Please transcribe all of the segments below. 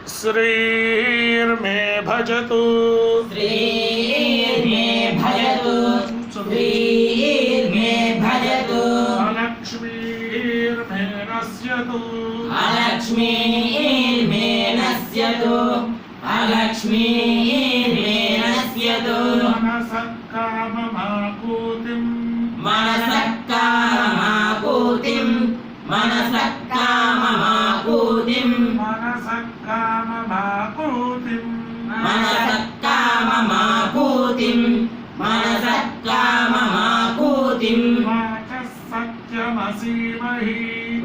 श्रीर्मे भजतु श्रीर्मे भजतु श्रीर्मे भजतु अलक्ष्मीर्मे नश्यतु अलक्ष्मीर्मे नश्यतु अलक्ष्मीर्मे नश्यतु मनसः काममापूतिं मनसः काममापूतिं मनसः काममापूतिं मनसः काममापूतिं मनसः काममापूतिं मनसः काममापूतिं वाचः सत्यमसीमहि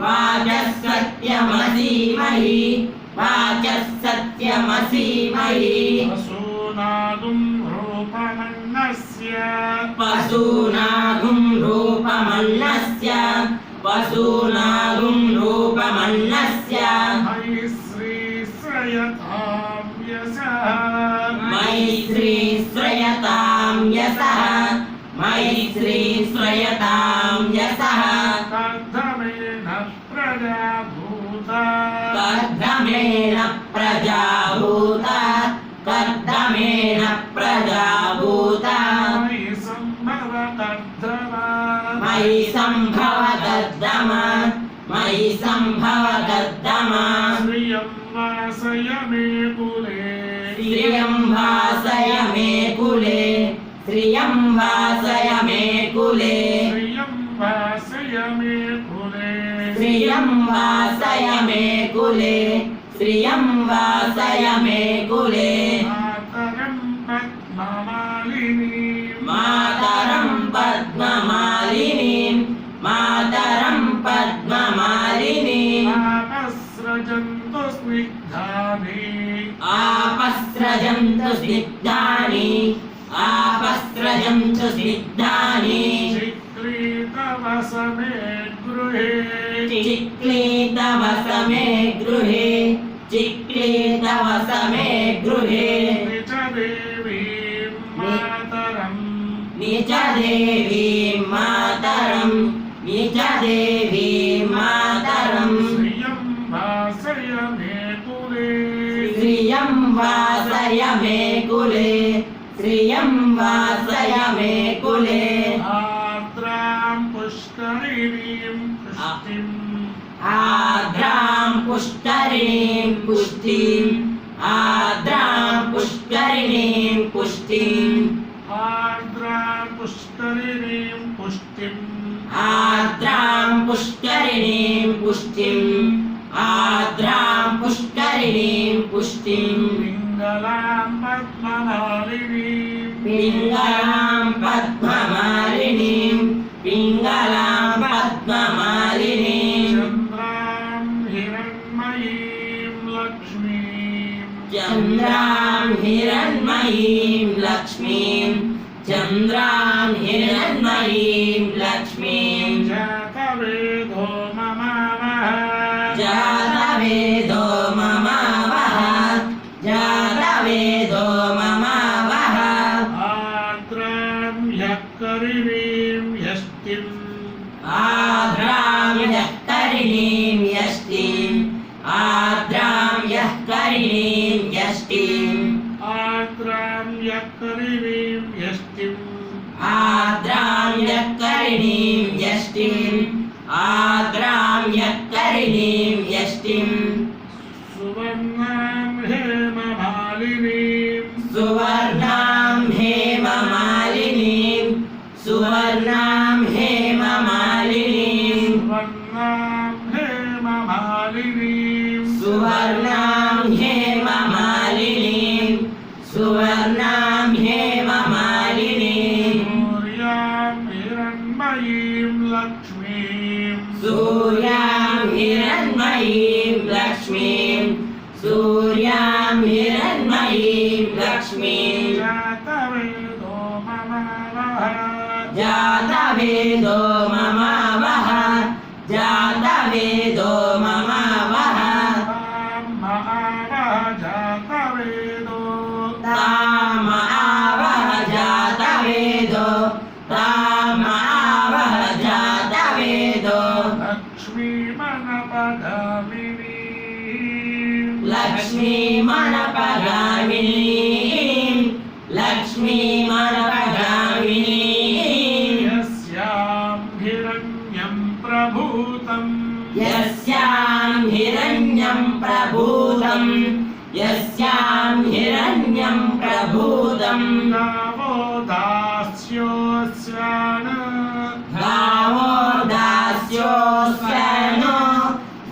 वाचः सत्यमसीमहि वाचः सत्यमसीमहि वसूनागुं रूपमन्नस्य पशूनागुं रूपमन्नस्य पशूनागुं रूपमन्नस्य मयि श्रीश्रयतां यशः मयि श्रीश्रयतां यशः मयि श्रीश्रयतां यशः कर्दमेन प्रजाभूता कर्दमेन प्रजाभूता कर्दमेन प्रजाभूता मयि सम्भव कर्दमा मयि सम्भव कर्दम मयि सम्भव कर्दम श्रियं वासय मे कुले श्रियं वासय मे कुले श्रियं वासय मे कुले श्रियं वासय मे कुले श्रियं वासय मे कुले श्रियं वासय मे कुले मातरं पद्ममालिनीं मातरं पद्ममालिनीं मातरं पद्ममालिनीं आपस्रजन्तु स्निग्धानि आपस्रजन्तु स्निग्धानि आपस्रजन्तु स्निग्धानि चिक्रीतवसमे गृहे चिक्लीतवसमे गृहे चिक्लीतवसमे गृहे निज देवीं मातरं निज देवीं मातरं निज देवीं मातरं श्रियं वासय मे कुले श्रियं वासय मे कुले श्रियं वासय मे कुले आर्द्रां पुष्करिणीं पुष्टिं आर्द्रां पुष्करिणीं पुष्टिं आर्द्रां पुष्करिणीं पुष्टिं आर्द्रां पुष्करिणीं पुष्टिं आर्द्रां पुष्करिणीं पुष्टिं आर्द्रां पुष्करिणीं पुष्टिं पिङ्गलां पद्ममालिनीं पिङ्गलां पद्ममालिनीं पिङ्गलां पद्ममालिनीं चन्द्रां हिरण्मयीं लक्ष्मीं चन्द्रां हिरण्मयीं लक्ष्मीं चन्द्रां हिरण्मयीं लक्ष्मीं जातवेदो ममावः जातवेदो ममावः जातवेदो ममावः आर्द्रां यक्करिणीं यष्टिम् आर्द्रां यः करिणीं यष्टिम् आर्द्रां यः करिणीं यष्टिम् आर्द्रां यक्करिणीं यष्टिम् आर्द्रां यः करिणीं यष्टिम् आर्द्रां यः करिणीं यष्टिम् सुवर्णां हेममालिनीं सुवर्णां हेममालिनीं सुवर्णां हेममालिनीं सुवर्णां हेममालिनीं सुवर्णां हेममालिनीं सुवर्णां हेममालिनीं सूर्यां हिरण्मयीं लक्ष्मीं सूर्यां हिरण्मयीं लक्ष्मीं सूर्यां हिरण्मयीं लक्ष्मीं जातवेदो ममावः जातवेदो ममावः जातवेदो ममावः ताम आवह जातवेदो ताम आवह जातवेदो लक्ष्मीमनपगामिनीं लक्ष्मीमनपगामिनीं यस्यां हिरण्यं प्रभूतं यस्यां हिरण्यं प्रभूतं यस्यां हिरण्यं प्रभूतं गावो दास्योऽस्यान् गावो दास्योऽस्यानो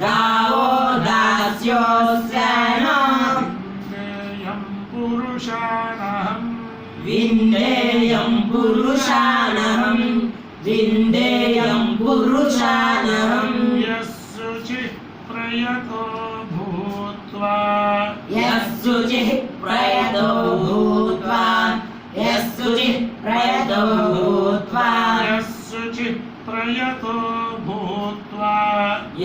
गावो दास्योऽस्यानो नेयं पुरुषाणहम् विन्देयं पुरुषानहं विन्देयं पुरुषानहं यस्सुचिः प्रयतो भूत्वा यस्सुचिः प्रयतो भूत्वा यस्सुचिः प्रयतो भूत्वा यस्सुचिः प्रयतो भूत्वा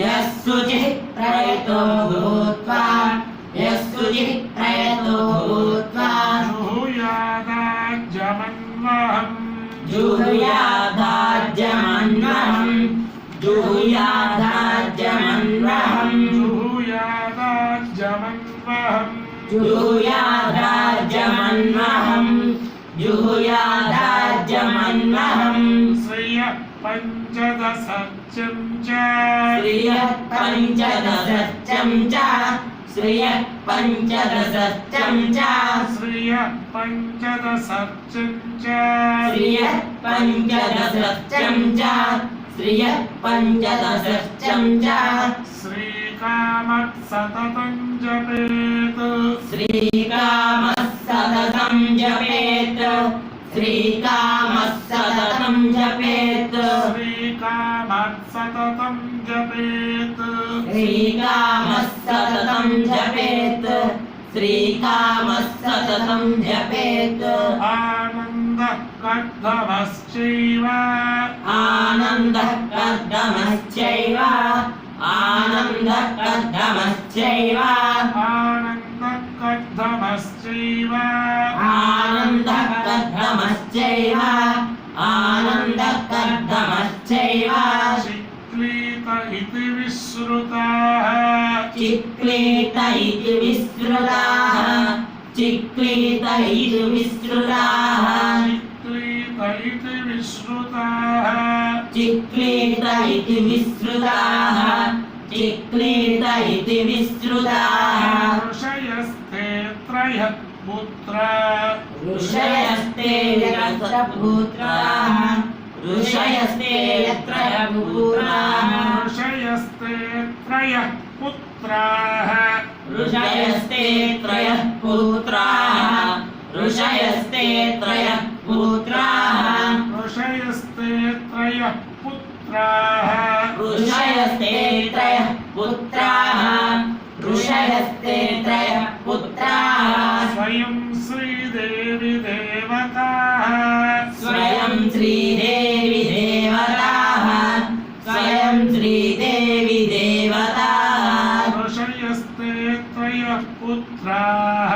यस्सुचिः प्रयतो भूत्वा यस्सुचिः प्रयतो भूत्वा जुहुयादाज्यमन्वहम् जुहुयादाज्यमन्वहं जुहुयादाज्यमन्वहं जुहुयादाज्यमन्वहं श्रियः पञ्चदशच्चं च श्रियः पञ्चदशच्चं च श्रियः पञ्चदशच्चं च श्रियः पञ्चदशच्चं च श्रियः पञ्चदशच्चं च श्रियः पञ्चदशच्चं च श्रीकामः सततं जपेत् श्रीकामः सततं जपेत् श्रीकामः सततं जपेत् श्रीकामः सततं जपेत् श्रीकामः सततं जपेत् श्रीकामः सततं जपेत् आनन्दः कर्दमश्चैव आनन्दः कर्दमश्चैव आनन्दः कर्दमश्चैव आनन्दः कर्दमश्चैव आनन्दः कर्दमश्चैव आनन्दः कर्दमश्चैव चिक्लीत इति विश्रुताः चिक्लीत इति विश्रुताः चिक्लीत इति विश्रुताः चिक्लीत इति विश्रुताः चिक्लीत इति विश्रुताः चिक्लीत इति विश्रुताः ऋषयस्ते त्रयः पुत्रा ऋषयस्ते पुत्राः ऋषयस्ते पुत्राः ऋषयस्ते त्रयः पुत्राः ऋषयस्ते त्रयः पुत्राः ऋषयस्ते त्रयः पुत्राः ऋषयस्ते त्रयः पुत्राः ऋषयस्ते त्रयः पुत्राः ऋषयस्ते त्रयः पुत्राः स्वयं श्रीदेवी देवताः स्वयं श्रीदेवी देवताः स्वयं श्रीदेवी देवताः ऋषयस्ते त्रयः पुत्राः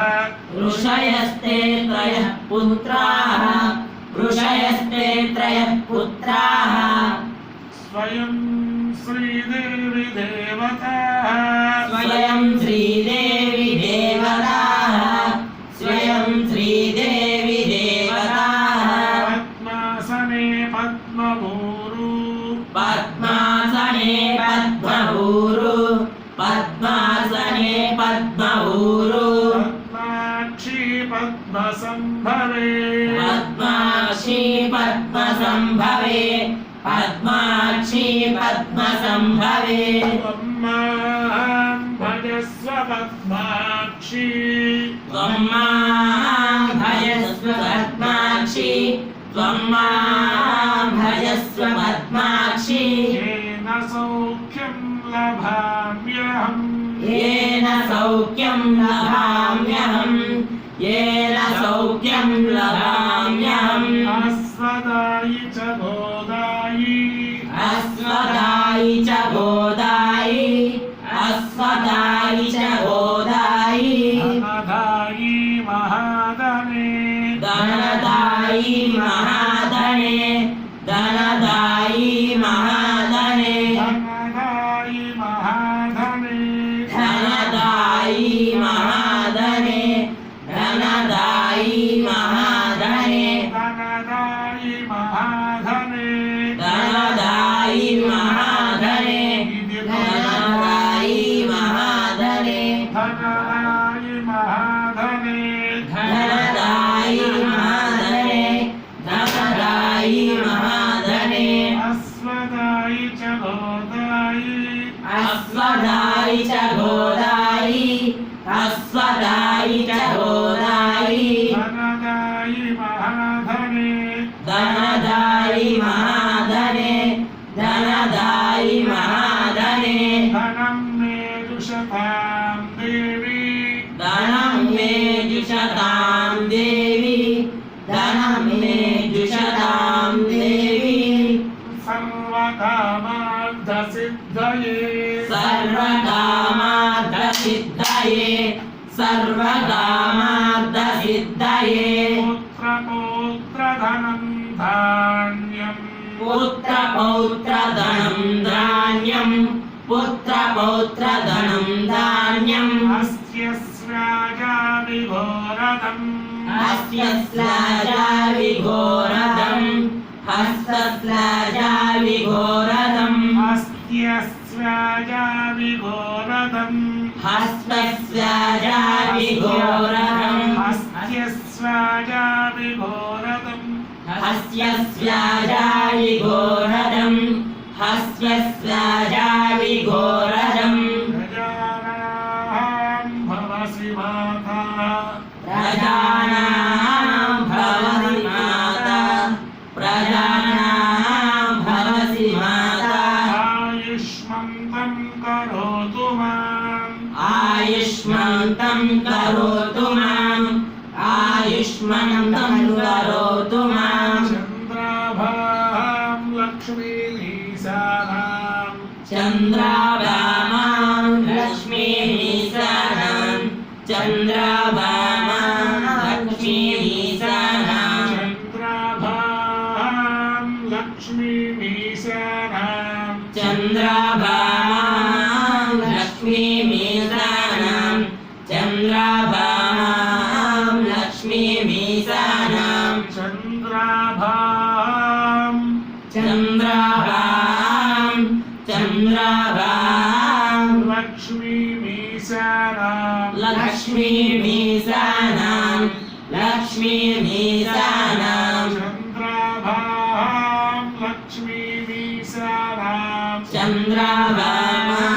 ऋषयस्ते त्रयः पुत्राः ऋषयस्ते त्रयः पुत्राः स्वयं श्रीदेवी देवताः स्वयं श्रीदेवी देवताः स्वयं श्रीदेवी देवताः पद्मासने पद्मभूरु पद्मासने पद्मभूरु पद्मासने पद्मभूरु पद्माक्षी पद्मसम्भवे पद्माक्षी पद्मसम्भवे पद्माक्षी पद्मसम्भवे त्वं मां भजस्व पद्माक्षी त्वं मां भजस्व पद्माक्षी त्वं मां भजस्व पद्माक्षी येन सौख्यं लभाम्यहम् येन सौख्यं लभाम्यहम् येन सौख्यं लभाम्यहम् अस्वदायि च गोदायि अस्वदायि च गोदायि अस्वदायि च गोदायि धनदायि महाधने धनदायि महाधने धनदायि महाधने धनदायि महाधने धनदायि धनदायि महाधने धनदायि महाधने धनदायि महाधने अस्वदायि च गोदायि अस्वदायि च गोदायि अस्वदायि च गोदायि धनदायि महाधने धनदायि महाधने धनदायि महाधने धनं मे दुषतां देवी धनं मे जुषतां देवी धनं मे जुषतां देवी सर्वकामार्थसिद्धये सर्वकामार्थसिद्धये सर्वकामार्थसिद्धये पुत्रपौत्रधनं धान्यम् पुत्रपौत्रधनं धान्यं पुत्रपौत्रधनं धान्यम् अस्य स्राजाविघोरदम् अस्य स्लाजाविघोरदम् हस्तस्लाजाविघोरदम् अस्य स्राजाविघोरदम् हस्तस्लाजाविघोरदम् अस्य स्राजाविघोरदम् हस्य स्लाजाविघोरदम् हस्य स्लाजाविघोरदम् प्रजानां भवसि माता प्रजानां भवसि माता प्रजानां भवसि माता आयुष्मन्तं करोतु माम् आयुष्मन्तं करोतु माम् आयुष्मन्तं करोतु माम् चन्द्राभां लक्ष्मीमीशानां चन्द्राभामां लक्ष्मीमीशानां चन्द्राभामां लक्ष्मीमीशानां चन्द्राभां लक्ष्मीमीशानां चन्द्राभामां लक्ष्मीमीशानां चन्द्राभामां लक्ष्मीमीशानां चन्द्राभां चन्द्राभां चन्द्राभां लक्ष्मीमीशानां लक्ष्मीमीशानां लक्ष्मीमीशानां चन्द्राभां लक्ष्मीमीशानां चन्द्राभामां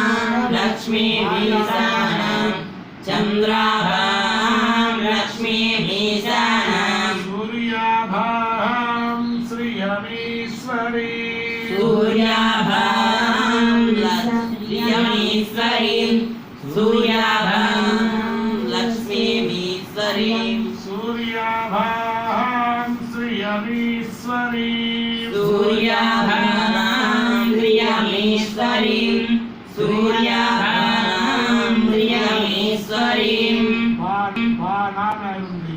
लक्ष्मीमीशानां चन्द्राभामां लक्ष्मीमीशानां सूर्याभां श्रियमीश्वरी सूर्याभां लक्ष्मीमीश्वरीं सूर्याभां लक्ष्मीमीश्वरीं सूर्याभां श्रियमीश्वरी सूर्याभां प्रियमीश्वरीं सूर्याभां प्रियमीश्वरीं నాలుగు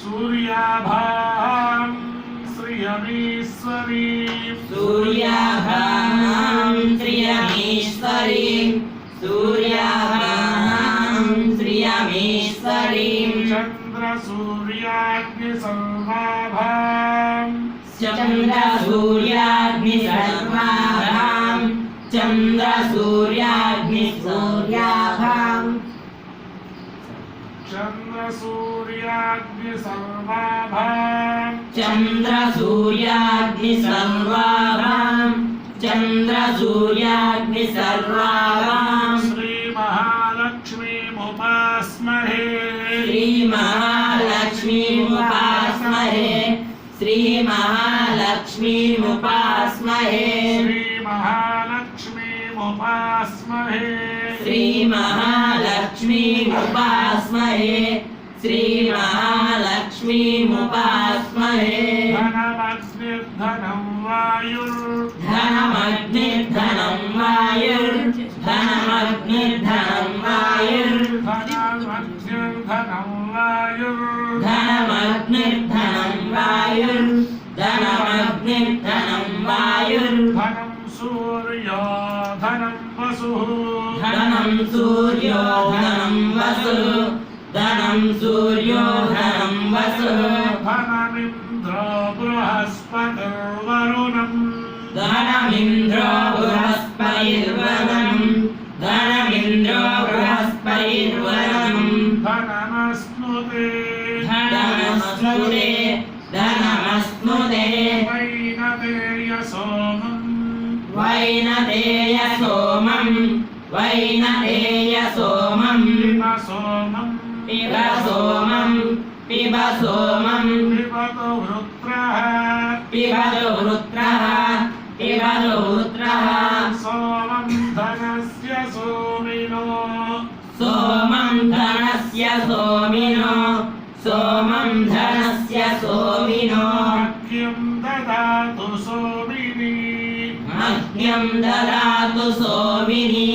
सूर्याभां श्रियमीश्वरी सूर्याभां प्रियमीश्वरीं सूर्याभां प्रियमीश्वरीं चन्द्रसूर्याग्निसर्वाभां चन्द्रसूर्याग्निसर्वाभां चन्द्रसूर्याग्निसूर्याभां चन्द्रसूर्याग्निसर्वाभां चन्द्रसूर्याग्निसर्वाभां चन्द्रसूर्याग्निसर्वाभां श्रीमहालक्ष्मीमुपास्महे श्रीमहालक्ष्मीमुपास्महे श्रीमहालक्ष्मीमुपास्महे श्रीमहालक्ष्मीमुपास्महे श्रीमहालक्ष्मीमुपास्महे श्रीमहालक्ष्मीमुपास्महे धनमग्निर्धनं वायुर् धनमग्निर्धनं वायुर्धनमग्निर्धनं वायुर् धनमग्निर्धनं वायुर् धनमग्निर्धनं वायुर् धनमग्निर्धनं वायुर् धनं सूर्यो धनं वसुः धनं सूर्यो धनं वसुः धनं सूर्यो धनं वसुः धनमिन्द्रो बृहस्पतिर्वरुणम् धनमिन्द्रो बृहस्पतिर्वरुणम् धनमिन्द्रो बृहस्पतिर्वरुणम् परिर्वरम् धनमश्नुते धनमस्नुते धनमस्नुते वैनतेय सोमम् वैनतेय सोमम् वैनतेय सोमम् पिब सोमम् पिब सोमम् पिब सोमम् पिबतु वृत्रः पिबतु वृत्रः पिबतु वृत्रः सोमं धनस्य सोमिनो सोमं धनस्य सोमिनो सोमं धनस्य सोमिनो मह्यं ददातु सोमिनी मह्यं ददातु सोमिनि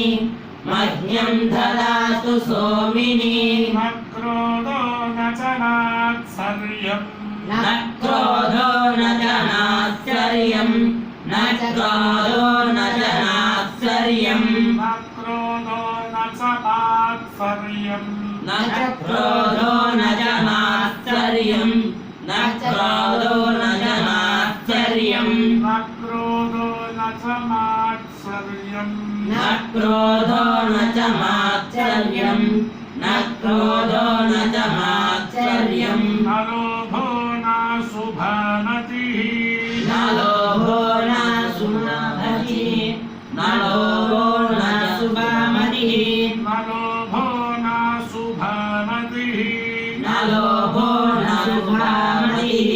मह्यं ददातु सोमिनि न क्रोधो न च मात्सर्यम् न क्रोधो न च नात्सर्यम् न क्रोधो न च नात्सर्यम् न क्रोधो न च मात्सर्यम् न च क्रोधो न च मात्सर्यम् न क्रोधो न च मात्सर्यम् न क्रोधो न च मात्सर्यम् न क्रोधो न च मात्सर्यम् न क्रोधो न च मात्सर्यम् न लोभो न शुभामतिः न लोभो न सुमतिः न लोभो न शुभामतिः न लोभो न शुभामतिः न लोभो न शुभामतिः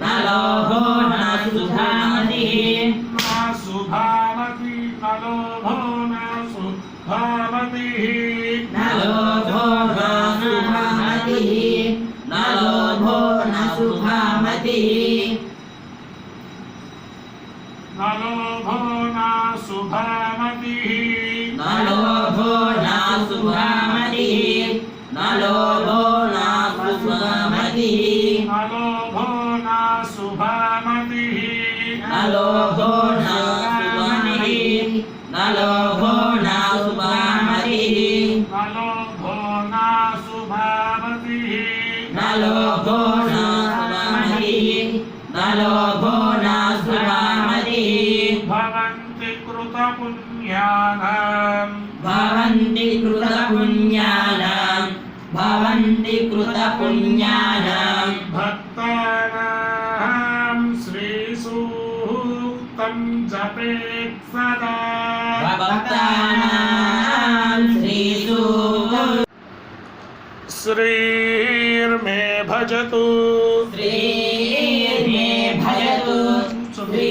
न लोभो न शुभामतिः न शुभामति न लोभो न शुभामतिः न लोभो न शुभामतिः न लोभो न शुभामतिः न लोभो न शुभामतिः न लोभो न शुभामतिः न लोभो न शुभामतिः न लोभो न शुभामतिः न लोभो न शुभामतिः न लोभो न शुभामतिः न लोभो न शुभामतिः न लोभो न शुभामतिः न लोभो न शुभामतिः भवन्ति कृतपुण्यानाम् भवन्ति कृतपुण्यानां भवन्ति कृतपुण्यानां भक्तानां श्रीसूक्तं जपेत् सदा भक्तानां श्रीसूक्तं श्रीर्मे भजतु श्रीर्मे भजतु श्री